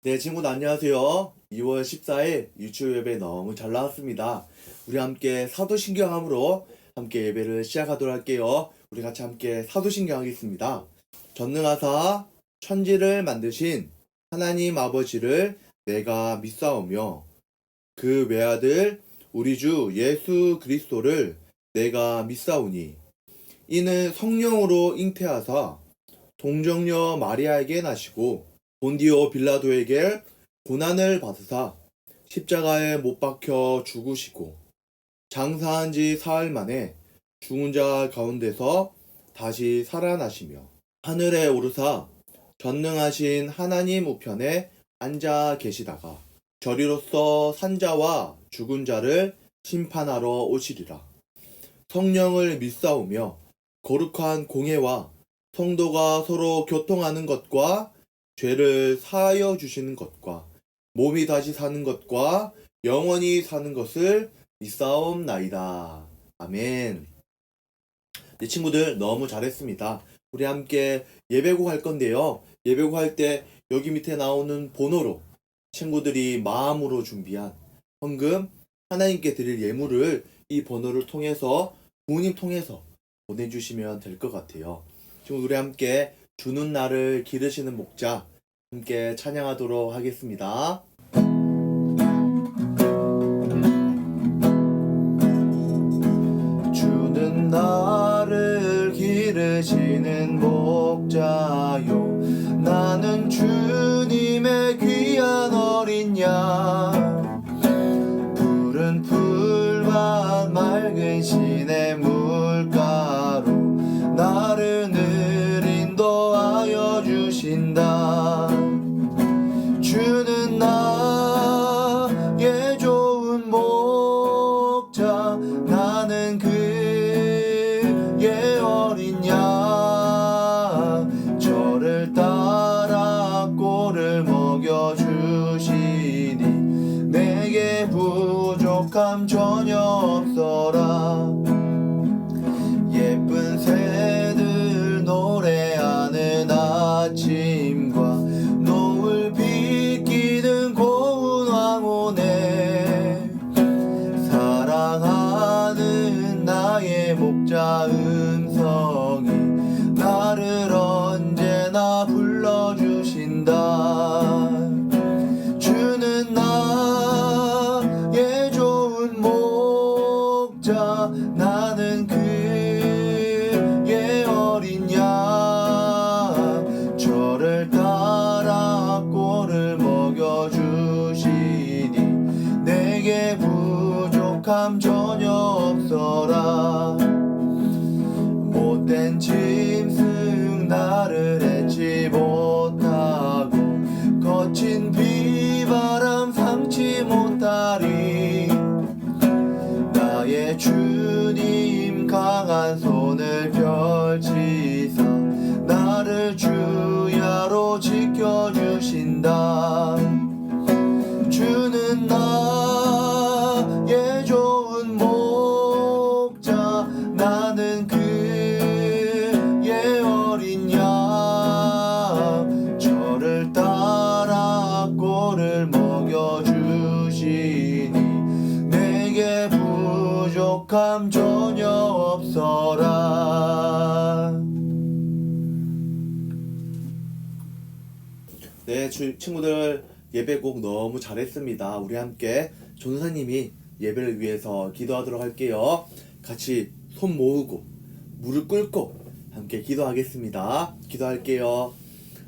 네, 친구들 안녕하세요. 2월 14일 유치원 예배 너무 잘 나왔습니다. 우리 함께 사도신경함으로 함께 예배를 시작하도록 할게요. 우리 같이 함께 사도신경 하겠습니다. 전능하사 천지를 만드신 하나님 아버지를 내가 믿사오며 그 외아들 우리 주 예수 그리스도를 내가 믿사오니 이는 성령으로 잉태하사 동정녀 마리아에게 나시고 본디오 빌라도에게 고난을 받으사 십자가에 못 박혀 죽으시고 장사한 지 사흘 만에 죽은 자 가운데서 다시 살아나시며 하늘에 오르사 전능하신 하나님 우편에 앉아 계시다가 저리로서 산자와 죽은 자를 심판하러 오시리라. 성령을 믿사오며 거룩한 공회와 성도가 서로 교통하는 것과 죄를 사하여 주시는 것과 몸이 다시 사는 것과 영원히 사는 것을 믿사옵나이다. 아멘. 네, 친구들 너무 잘했습니다. 우리 함께 예배곡 할 건데요. 예배곡 할 때 여기 밑에 나오는 번호로 친구들이 마음으로 준비한 헌금, 하나님께 드릴 예물을 이 번호를 통해서 부모님 통해서 보내주시면 될 것 같아요. 지금 우리 함께 주는 날을 기르시는 목자 함께 찬양하도록 하겠습니다. 주는 나를 기르시는 목자요 나는 주님의 귀한 어린 양 푸른 풀밭 맑은 시내 물가로 나를 늘 인도하여 주신다. 주는 나의 좋은 목자 나는 그의 어린 양 저를 따라 꼴을 먹여주시니 내게 부족함 전혀 없어라. 예쁜 새들 노래하는 아침과 노을 비끼는 고운 황혼에 사랑하는 나의 목자 음성이 나를 언제나 불러주신다. 주는 나의 좋은 목자 나는 그의 어린 양 저를 따라 꼴을 먹여주시니 내게 부족함 전혀 없어라. 못된 짐승 나를 해치 못하고 거친 비바람 상치 못하리. 나의 주님 강한 손을 펼치사 나를 주야로 지켜주신다. 주는 나의 좋은 목자 나는 그의 어린 양 저를 따라 꼴을 먹여주시니 내게 부족함 전혀 없어라. 네, 친구들 예배곡 너무 잘했습니다. 우리 함께 전사님이 예배를 위해서 기도하도록 할게요. 같이 손 모으고 무릎 꿇고 함께 기도하겠습니다. 기도할게요.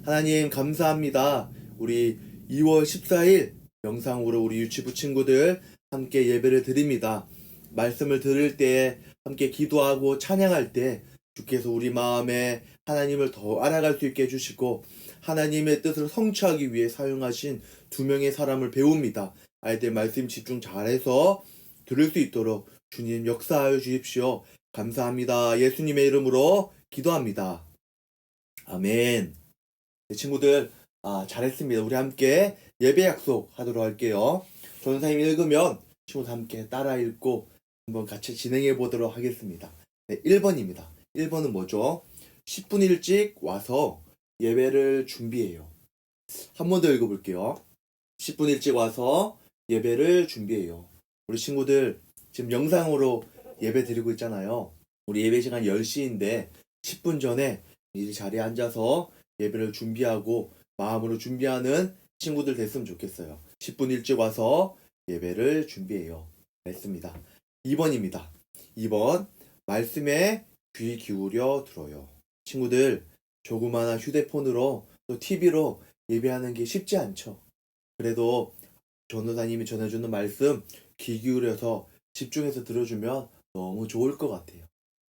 하나님 감사합니다. 우리 2월 14일 영상으로 우리 유치부 친구들 함께 예배를 드립니다. 말씀을 들을 때 함께 기도하고 찬양할 때 주께서 우리 마음에 하나님을 더 알아갈 수 있게 해주시고 하나님의 뜻을 성취하기 위해 사용하신 두 명의 사람을 배웁니다. 아이들 말씀 집중 잘해서 들을 수 있도록 주님 역사하여 주십시오. 감사합니다. 예수님의 이름으로 기도합니다. 아멘. 네, 친구들 잘했습니다. 우리 함께 예배 약속 하도록 할게요. 전사님 읽으면 친구들 함께 따라 읽고 한번 같이 진행해 보도록 하겠습니다. 네, 1번입니다. 1번은 뭐죠? 10분 일찍 와서 예배를 준비해요. 한 번 더 읽어볼게요. 10분 일찍 와서 예배를 준비해요. 우리 친구들 지금 영상으로 예배 드리고 있잖아요. 우리 예배 시간 10시인데 10분 전에 이 자리에 앉아서 예배를 준비하고 마음으로 준비하는 친구들 됐으면 좋겠어요. 10분 일찍 와서 예배를 준비해요. 됐습니다. 2번입니다. 2번 말씀에 귀 기울여 들어요. 친구들 조그마한 휴대폰으로 또 TV로 예배하는 게 쉽지 않죠. 그래도 전도사님이 전해주는 말씀 귀 기울여서 집중해서 들어주면 너무 좋을 것 같아요.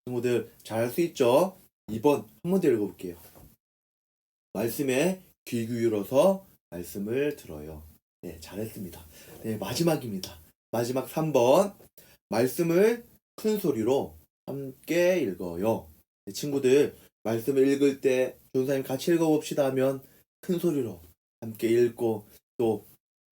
친구들 잘할 수 있죠? 2번 한 번 더 읽어볼게요. 말씀에 귀 기울여서 말씀을 들어요. 네, 잘했습니다. 네, 마지막입니다. 마지막 3번 말씀을 큰 소리로 함께 읽어요. 네, 친구들 말씀을 읽을 때 전도사님 같이 읽어봅시다 하면 큰 소리로 함께 읽고 또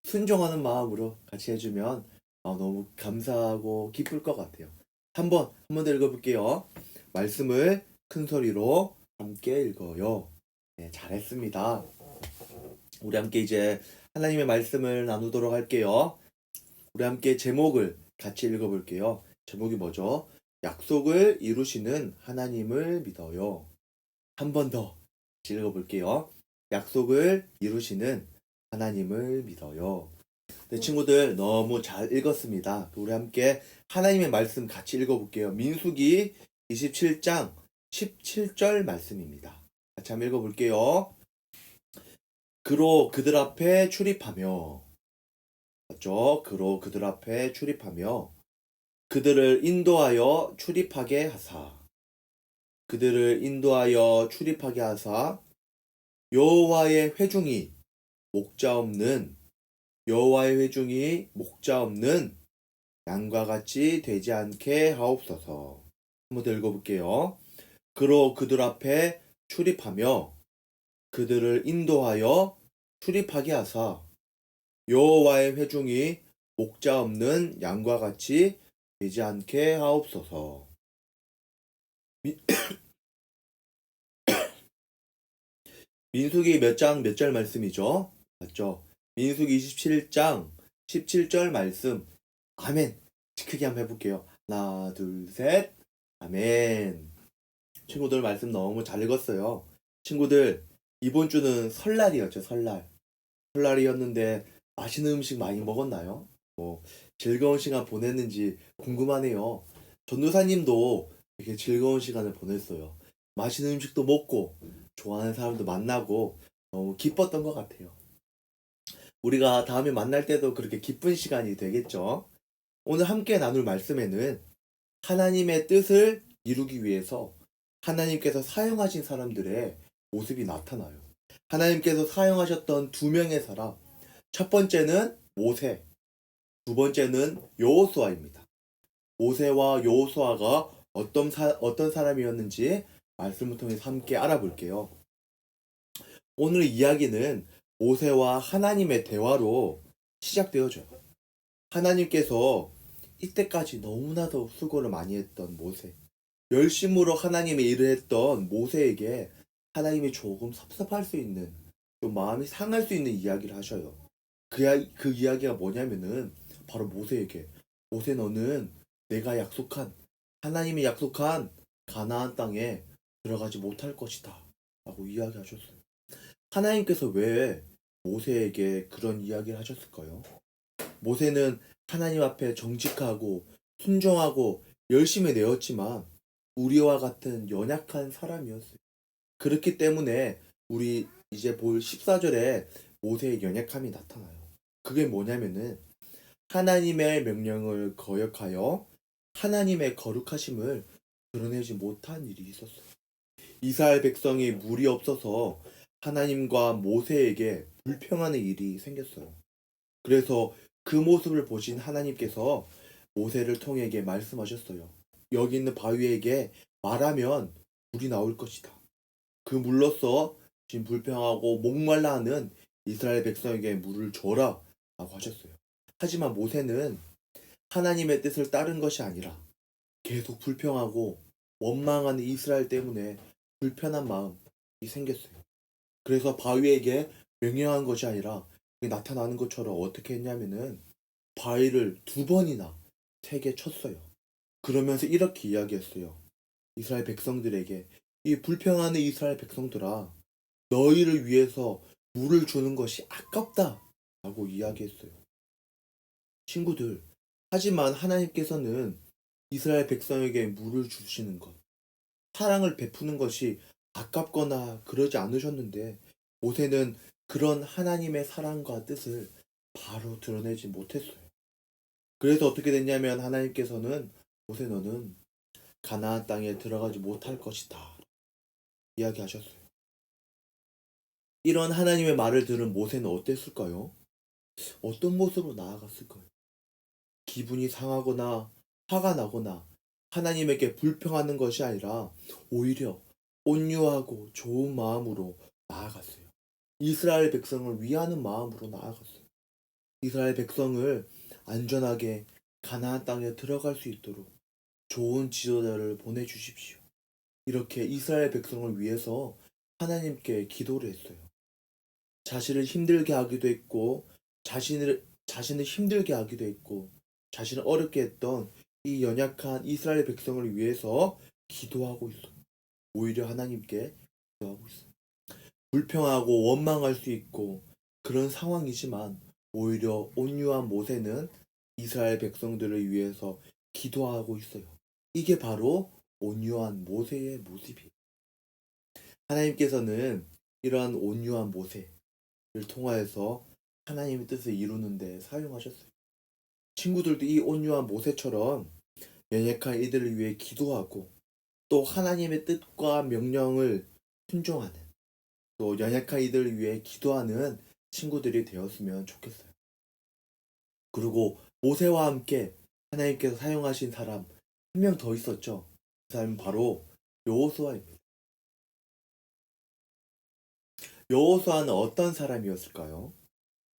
순종하는 마음으로 같이 해주면 너무 감사하고 기쁠 것 같아요. 한 번 더 읽어볼게요. 말씀을 큰 소리로 함께 읽어요. 네, 잘했습니다. 우리 함께 이제 하나님의 말씀을 나누도록 할게요. 우리 함께 제목을 같이 읽어볼게요. 제목이 뭐죠? 약속을 이루시는 하나님을 믿어요. 한 번 더 읽어볼게요. 약속을 이루시는 하나님을 믿어요. 네, 친구들 너무 잘 읽었습니다. 우리 함께 하나님의 말씀 같이 읽어볼게요. 민수기 27장 17절 말씀입니다. 같이 한번 읽어볼게요. 그로 그들 앞에 출입하며 맞죠? 그로 그들 앞에 출입하며 그들을 인도하여 출입하게 하사 그들을 인도하여 출입하게 하사 여호와의 회중이 목자 없는 양과 같이 되지 않게 하옵소서. 한번 더 읽어볼게요. 그로 그들 앞에 출입하며 그들을 인도하여 출입하게 하사 여호와의 회중이 목자 없는 양과 같이 되지 않게 하옵소서. 민수기 몇 장 몇 절 말씀이죠? 맞죠? 민수기 27장 17절 말씀. 아멘. 크게 한번 해볼게요. 하나, 둘, 셋. 아멘. 친구들 말씀 너무 잘 읽었어요. 친구들 이번 주는 설날이었죠. 설날이었는데 맛있는 음식 많이 먹었나요? 즐거운 시간 보냈는지 궁금하네요. 전도사님도 이렇게 즐거운 시간을 보냈어요. 맛있는 음식도 먹고 좋아하는 사람도 만나고 너무 기뻤던 것 같아요. 우리가 다음에 만날 때도 그렇게 기쁜 시간이 되겠죠. 오늘 함께 나눌 말씀에는 하나님의 뜻을 이루기 위해서 하나님께서 사용하신 사람들의 모습이 나타나요. 하나님께서 사용하셨던 두 명의 사람. 첫 번째는 모세, 두 번째는 여호수아입니다. 모세와 여호수아가 어떤 사람이었는지 말씀을 통해서 함께 알아볼게요. 오늘 이야기는 모세와 하나님의 대화로 시작되어져요. 하나님께서 이때까지 너무나도 수고를 많이 했던 모세, 열심으로 하나님의 일을 했던 모세에게 하나님이 조금 섭섭할 수 있는, 좀 마음이 상할 수 있는 이야기를 하셔요. 그 이야기가 뭐냐면은 바로 모세에게 모세 너는 내가 하나님이 약속한 가나안 땅에 들어가지 못할 것이다 라고 이야기하셨어요. 하나님께서 왜 모세에게 그런 이야기를 하셨을까요? 모세는 하나님 앞에 정직하고 순종하고 열심히 내었지만 우리와 같은 연약한 사람이었어요. 그렇기 때문에 우리 이제 볼 14절에 모세의 연약함이 나타나요. 그게 뭐냐면은 하나님의 명령을 거역하여 하나님의 거룩하심을 드러내지 못한 일이 있었어요. 이스라엘 백성이 물이 없어서 하나님과 모세에게 불평하는 일이 생겼어요. 그래서 그 모습을 보신 하나님께서 모세를 통해 말씀하셨어요. 여기 있는 바위에게 말하면 물이 나올 것이다. 그 물로써 지금 불평하고 목말라 하는 이스라엘 백성에게 물을 줘라 라고 하셨어요. 하지만 모세는 하나님의 뜻을 따른 것이 아니라 계속 불평하고 원망하는 이스라엘 때문에 불편한 마음이 생겼어요. 그래서 바위에게 명령한 것이 아니라 이게 나타나는 것처럼 어떻게 했냐면은 바위를 2번이나 세게 쳤어요. 그러면서 이렇게 이야기했어요. 이스라엘 백성들에게 이 불평하는 이스라엘 백성들아, 너희를 위해서 물을 주는 것이 아깝다 라고 이야기했어요. 친구들, 하지만 하나님께서는 이스라엘 백성에게 물을 주시는 것, 사랑을 베푸는 것이 아깝거나 그러지 않으셨는데 모세는 그런 하나님의 사랑과 뜻을 바로 드러내지 못했어요. 그래서 어떻게 됐냐면 하나님께서는 모세 너는 가나안 땅에 들어가지 못할 것이다 이야기하셨어요. 이런 하나님의 말을 들은 모세는 어땠을까요? 어떤 모습으로 나아갔을까요? 기분이 상하거나 화가 나거나 하나님에게 불평하는 것이 아니라 오히려 온유하고 좋은 마음으로 나아갔어요. 이스라엘 백성을 위하는 마음으로 나아갔어요. 이스라엘 백성을 안전하게 가나안 땅에 들어갈 수 있도록 좋은 지도자를 보내주십시오. 이렇게 이스라엘 백성을 위해서 하나님께 기도를 했어요. 자신을 힘들게 하기도 했고, 자신을 힘들게 하기도 했고, 자신을 어렵게 했던 이 연약한 이스라엘 백성을 위해서 기도하고 있어요. 오히려 하나님께 기도하고 있어요. 불평하고 원망할 수 있고 그런 상황이지만 오히려 온유한 모세는 이스라엘 백성들을 위해서 기도하고 있어요. 이게 바로 온유한 모세의 모습이에요. 하나님께서는 이러한 온유한 모세를 통하여서 하나님의 뜻을 이루는 데 사용하셨어요. 친구들도 이 온유한 모세처럼 연약한 이들을 위해 기도하고 또 하나님의 뜻과 명령을 순종하는 또 연약한 이들을 위해 기도하는 친구들이 되었으면 좋겠어요. 그리고 모세와 함께 하나님께서 사용하신 사람 한 명 더 있었죠. 그 사람은 바로 여호수아입니다. 여호수아는 어떤 사람이었을까요?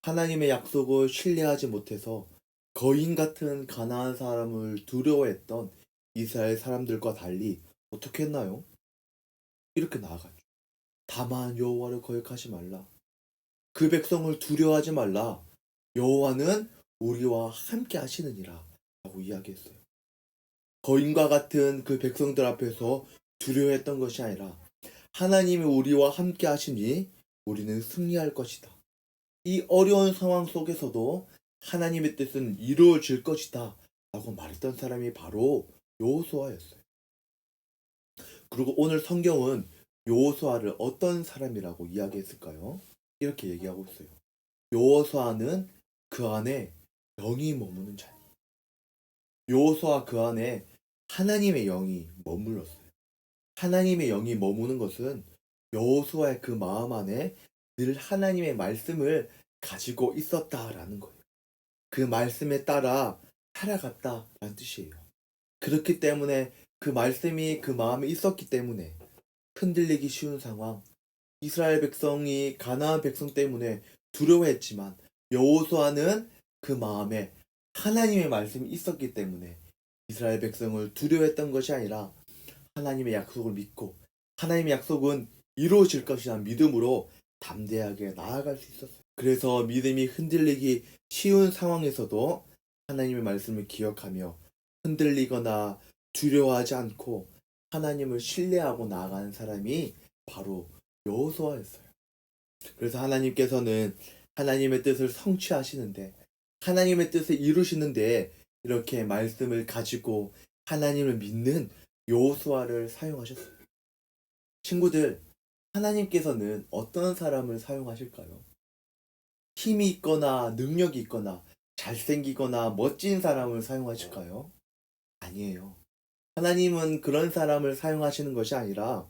하나님의 약속을 신뢰하지 못해서 거인 같은 가나안 사람을 두려워했던 이스라엘 사람들과 달리 어떻게 했나요? 이렇게 나아갔죠. 다만 여호와를 거역하지 말라. 그 백성을 두려워하지 말라. 여호와는 우리와 함께 하시느니라 라고 이야기했어요. 거인과 같은 그 백성들 앞에서 두려워했던 것이 아니라 하나님이 우리와 함께 하시니 우리는 승리할 것이다. 이 어려운 상황 속에서도 하나님의 뜻은 이루어질 것이다 라고 말했던 사람이 바로 여호수아였어요. 그리고 오늘 성경은 여호수아를 어떤 사람이라고 이야기했을까요? 이렇게 얘기하고 있어요. 여호수아는 그 안에 영이 머무는 자니. 여호수아 그 안에 하나님의 영이 머물렀어요. 하나님의 영이 머무는 것은 여호수아의 그 마음 안에 늘 하나님의 말씀을 가지고 있었다라는 거예요. 그 말씀에 따라 살아갔다라는 뜻이에요. 그렇기 때문에 그 말씀이 그 마음에 있었기 때문에 흔들리기 쉬운 상황, 이스라엘 백성이 가나안 백성 때문에 두려워했지만 여호수아는 그 마음에 하나님의 말씀이 있었기 때문에 이스라엘 백성을 두려워했던 것이 아니라 하나님의 약속을 믿고 하나님의 약속은 이루어질 것이라는 믿음으로 담대하게 나아갈 수 있었어요. 그래서 믿음이 흔들리기 쉬운 상황에서도 하나님의 말씀을 기억하며 흔들리거나 두려워하지 않고 하나님을 신뢰하고 나아가는 사람이 바로 여호수아였어요. 그래서 하나님께서는 하나님의 뜻을 성취하시는데 하나님의 뜻을 이루시는데 이렇게 말씀을 가지고 하나님을 믿는 여호수아를 사용하셨어요. 친구들, 하나님께서는 어떤 사람을 사용하실까요? 힘이 있거나 능력이 있거나 잘생기거나 멋진 사람을 사용하실까요? 아니에요. 하나님은 그런 사람을 사용하시는 것이 아니라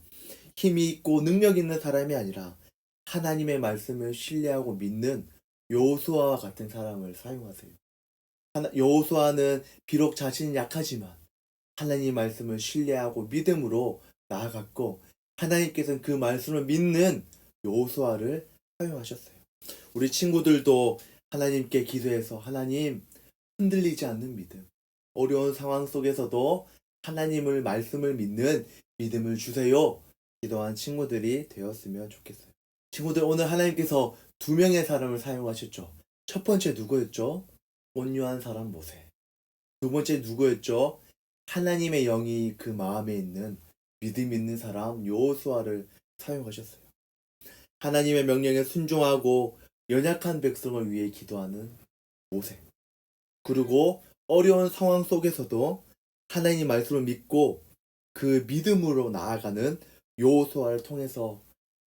힘이 있고 능력 있는 사람이 아니라 하나님의 말씀을 신뢰하고 믿는 여호수아와 같은 사람을 사용하세요. 여호수아는 비록 자신이 약하지만 하나님 말씀을 신뢰하고 믿음으로 나아갔고 하나님께서는 그 말씀을 믿는 여호수아를 사용하셨어요. 우리 친구들도 하나님께 기도해서 하나님 흔들리지 않는 믿음, 어려운 상황 속에서도 하나님을 말씀을 믿는 믿음을 주세요. 기도한 친구들이 되었으면 좋겠어요. 친구들, 오늘 하나님께서 두 명의 사람을 사용하셨죠. 첫 번째 누구였죠? 온유한 사람 모세. 두 번째 누구였죠? 하나님의 영이 그 마음에 있는 믿음 있는 사람 여호수아를 사용하셨어요. 하나님의 명령에 순종하고 연약한 백성을 위해 기도하는 모세. 그리고 어려운 상황 속에서도 하나님 말씀을 믿고 그 믿음으로 나아가는 여호수아를 통해서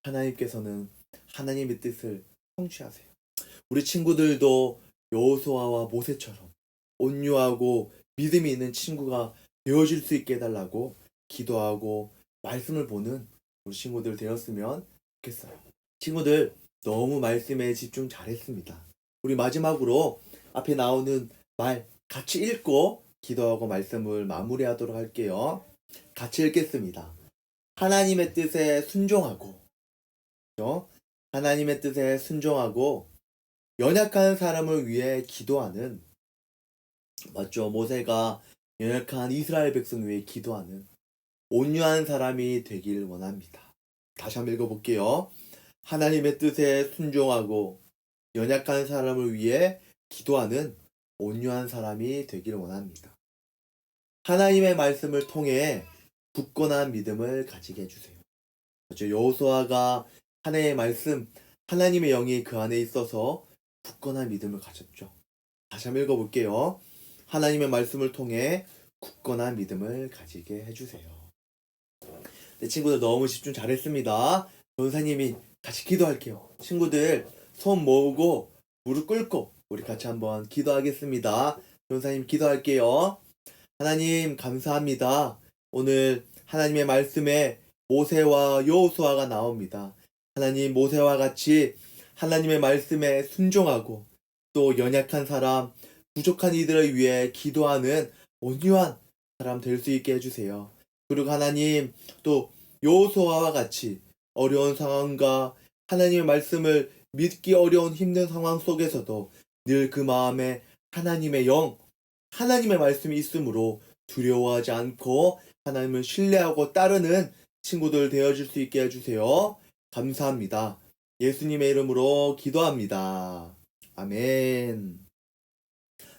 하나님께서는 하나님의 뜻을 성취하세요. 우리 친구들도 여호수아와 모세처럼 온유하고 믿음이 있는 친구가 되어줄 수 있게 해달라고 기도하고 말씀을 보는 우리 친구들 되었으면 좋겠어요. 친구들 너무 말씀에 집중 잘했습니다. 우리 마지막으로 앞에 나오는 말 같이 읽고 기도하고 말씀을 마무리하도록 할게요. 같이 읽겠습니다. 하나님의 뜻에 순종하고, 그렇죠? 하나님의 뜻에 순종하고 연약한 사람을 위해 기도하는, 맞죠? 모세가 연약한 이스라엘 백성 위해 기도하는 온유한 사람이 되길 원합니다. 다시 한번 읽어볼게요. 하나님의 뜻에 순종하고 연약한 사람을 위해 기도하는 온유한 사람이 되길 원합니다. 하나님의 말씀을 통해 굳건한 믿음을 가지게 해주세요. 그렇죠? 여호수아가 하나님의 말씀, 하나님의 영이 그 안에 있어서 굳건한 믿음을 가졌죠. 다시 한번 읽어볼게요. 하나님의 말씀을 통해 굳건한 믿음을 가지게 해주세요. 네, 친구들 너무 집중 잘했습니다. 전사님이 같이 기도할게요. 친구들 손 모으고 무릎 꿇고 우리 같이 한번 기도하겠습니다. 전사님 기도할게요. 하나님 감사합니다. 오늘 하나님의 말씀에 모세와 여호수아가 나옵니다. 하나님 모세와 같이 하나님의 말씀에 순종하고 또 연약한 사람, 부족한 이들을 위해 기도하는 온유한 사람 될 수 있게 해주세요. 그리고 하나님 또 여호수아와 같이 어려운 상황과 하나님의 말씀을 믿기 어려운 힘든 상황 속에서도 늘 그 마음에 하나님의 영, 하나님의 말씀이 있으므로 두려워하지 않고 하나님을 신뢰하고 따르는 친구들 되어줄 수 있게 해주세요. 감사합니다. 예수님의 이름으로 기도합니다. 아멘.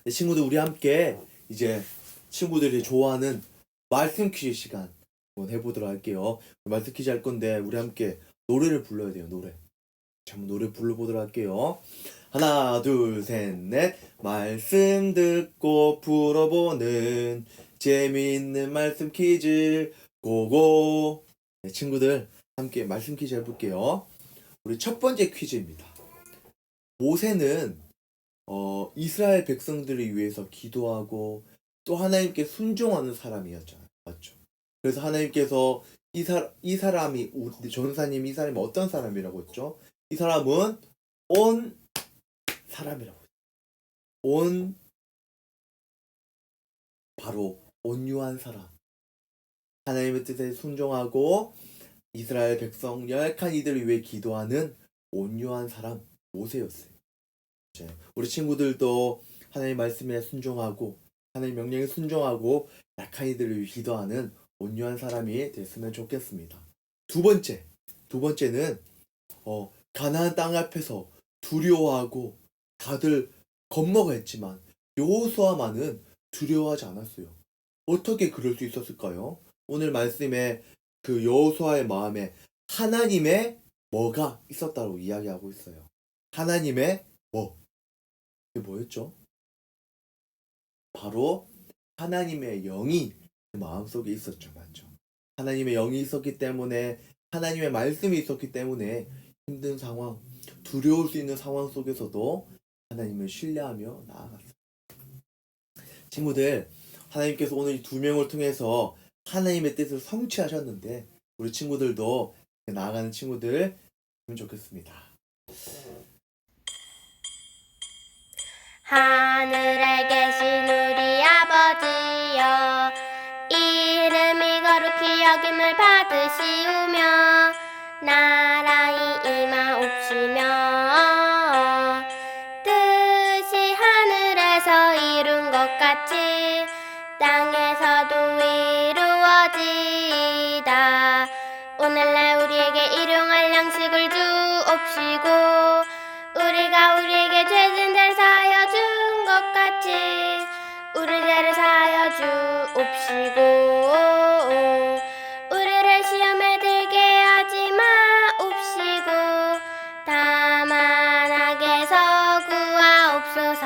네, 친구들 우리 함께 이제 친구들이 좋아하는 말씀 퀴즈 시간 한번 해보도록 할게요. 말씀 퀴즈 할 건데 우리 함께 노래를 불러야 돼요. 노래. 한번 노래 불러보도록 할게요. 하나 둘 셋 넷. 말씀 듣고 풀어보는 재미있는 말씀 퀴즈 고고. 네, 친구들 함께 말씀 퀴즈 해볼게요. 우리 첫 번째 퀴즈입니다. 모세는 이스라엘 백성들을 위해서 기도하고 또 하나님께 순종하는 사람이었잖아요. 맞죠? 그래서 하나님께서 이 사람이 우리 전사님 이 사람이 어떤 사람이라고 했죠? 이 사람은 온 사람이라고 했죠. 온 바로 온유한 사람. 하나님의 뜻에 순종하고 이스라엘 백성 연약한 이들을 위해 기도하는 온유한 사람 모세였어요. 우리 친구들도 하나님 말씀에 순종하고 하나님 명령에 순종하고 약한 이들을 위해 기도하는 온유한 사람이 됐으면 좋겠습니다. 두 번째는 가나안 땅 앞에서 두려워하고 다들 겁먹어 했지만 여호수아만은 두려워하지 않았어요. 어떻게 그럴 수 있었을까요? 오늘 말씀에 그 여호수아의 마음에 하나님의 뭐가 있었다고 이야기하고 있어요. 하나님의 뭐? 그게 뭐였죠? 바로 하나님의 영이 그 마음속에 있었죠. 맞죠? 하나님의 영이 있었기 때문에 하나님의 말씀이 있었기 때문에 힘든 상황, 두려울 수 있는 상황 속에서도 하나님을 신뢰하며 나아갔어요. 친구들, 하나님께서 오늘 이 두 명을 통해서 하나님의 뜻을 성취하셨는데 우리 친구들도 나아가는 친구들 되면 좋겠습니다. 하늘에 계신 우리 아버지여, 이름이 거룩히 여김을 받으시오며 나라의 임하옵시며 뜻이 하늘에서 이룬 것 같이 땅에서도 이루어지이다. 오늘날 우리에게 일용할 양식을 주옵시고 마옵시고 우리를 시험에 들게 하지 마옵시고 다만 악에서 구하옵소서.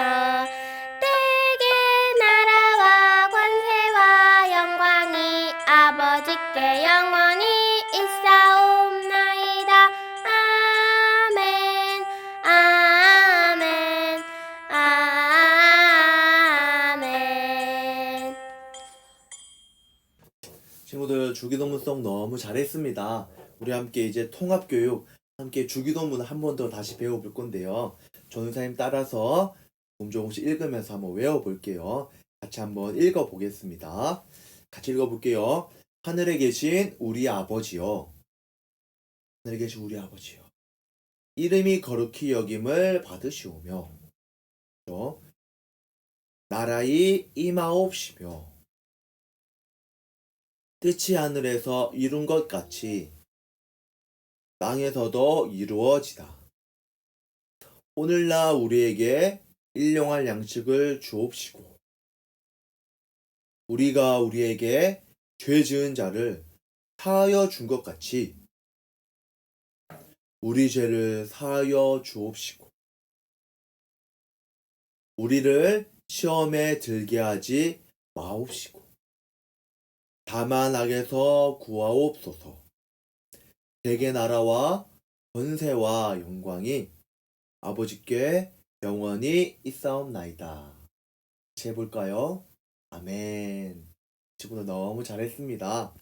대개 나라와 권세와 영광이 아버지께 영원히 있사옵나이다. 아멘 아멘 아멘. 친구들 주기도문송 너무 잘했습니다. 우리 함께 이제 통합교육 함께 주기도문 한 번 더 다시 배워볼 건데요. 전우사님 따라서 조금씩 읽으면서 한번 외워볼게요. 같이 한번 읽어보겠습니다. 같이 읽어볼게요. 하늘에 계신 우리 아버지요. 하늘에 계신 우리 아버지요. 이름이 거룩히 여김을 받으시오며 나라의 임하옵시며 뜻이 하늘에서 이룬 것 같이 땅에서도 이루어지다. 오늘날 우리에게 일용할 양식을 주옵시고 우리가 우리에게 죄 지은 자를 사하여 준 것 같이 우리 죄를 사하여 주옵시고 우리를 시험에 들게 하지 마옵시고 다만 악에서 구하옵소서. 대개 나라와 권세와 영광이 아버지께 영원히 있사옵나이다. 같이 해볼까요? 아멘. 친구들 너무 잘했습니다.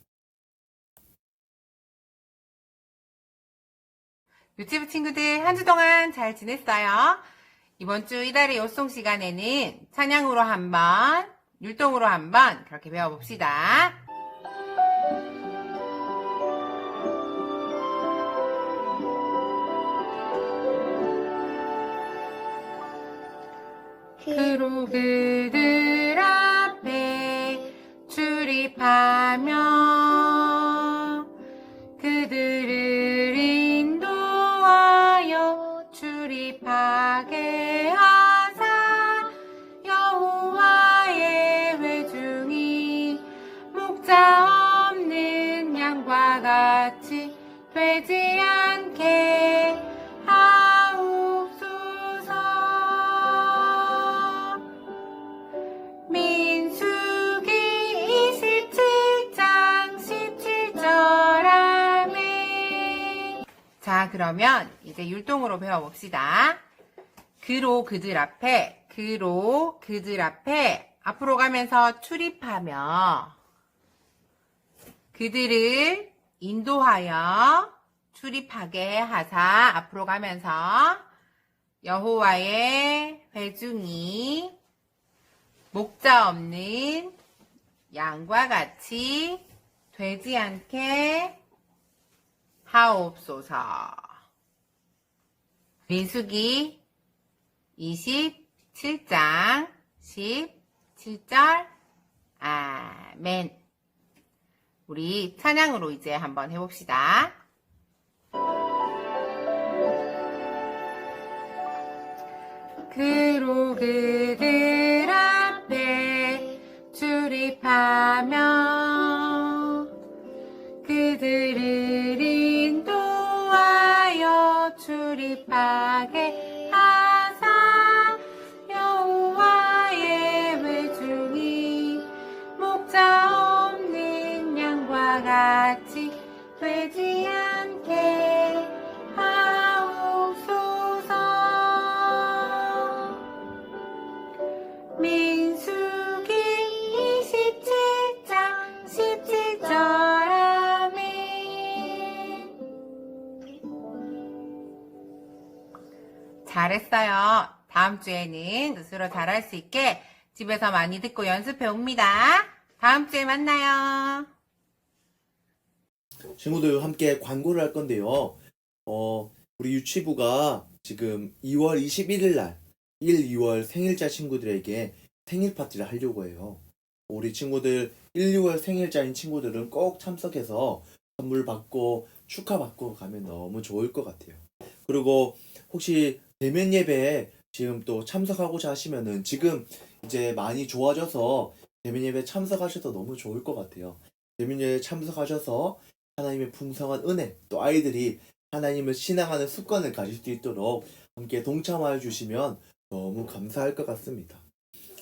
유치부 친구들 한 주 동안 잘 지냈어요? 이번 주 이달의 요송 시간에는 찬양으로 한 번, 율동으로 한 번 그렇게 배워봅시다. 그로 그들 앞에 출입하며 그들을 인도하여 출입하게 하사 여호와의 회중이 목자 없는 양과 같이 되지 않게 하옵소서. 민수기 27장 17절 아멘. 자, 그러면 이제 율동으로 배워봅시다. 그로 그들 앞에 앞으로 가면서 출입하며 그들을 인도하여 출입하게 하사 앞으로 가면서 여호와의 회중이 목자 없는 양과 같이 되지 않게 하옵소서. 민수기 27장 17절 아멘. 우리 찬양으로 이제 한번 해봅시다. 그로 그들 앞에 출입하며 그들을 인도하여 출입하게 하사 여호와의 회중이 목자 없는 양과 같이 되지 않게 하옵소서. 민수기 27장 17절 아멘. 잘했어요. 다음 주에는 스스로 잘할 수 있게 집에서 많이 듣고 연습해 옵니다. 다음 주에 만나요. 친구들 함께 광고를 할 건데요. 우리 유치부가 지금 2월 21일 날 1, 2월 생일자 친구들에게 생일 파티를 하려고 해요. 우리 친구들 1, 2월 생일자인 친구들은 꼭 참석해서 선물 받고 축하받고 가면 너무 좋을 것 같아요. 그리고 혹시 대면 예배에 지금 또 참석하고자 하시면은 지금 이제 많이 좋아져서 재민 예배 참석하셔도 너무 좋을 것 같아요. 재민 예배 참석하셔서 하나님의 풍성한 은혜, 또 아이들이 하나님을 신앙하는 습관을 가질 수 있도록 함께 동참하여 주시면 너무 감사할 것 같습니다.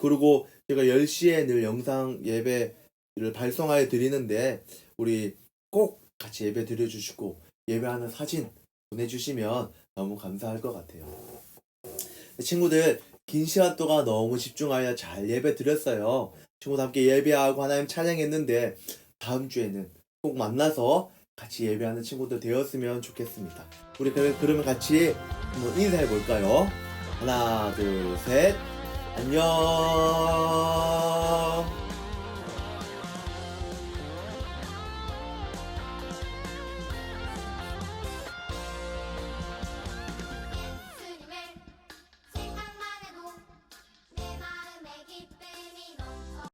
그리고 제가 10시에 늘 영상 예배를 발송하여 드리는데 우리 꼭 같이 예배 드려주시고 예배하는 사진 보내주시면 너무 감사할 것 같아요. 친구들, 긴 시간 동안 너무 집중하여 잘 예배 드렸어요. 친구들 함께 예배하고 하나님 찬양했는데 다음 주에는 꼭 만나서 같이 예배하는 친구들 되었으면 좋겠습니다. 우리 그러면 같이 한번 인사해 볼까요? 하나, 둘, 셋. 안녕.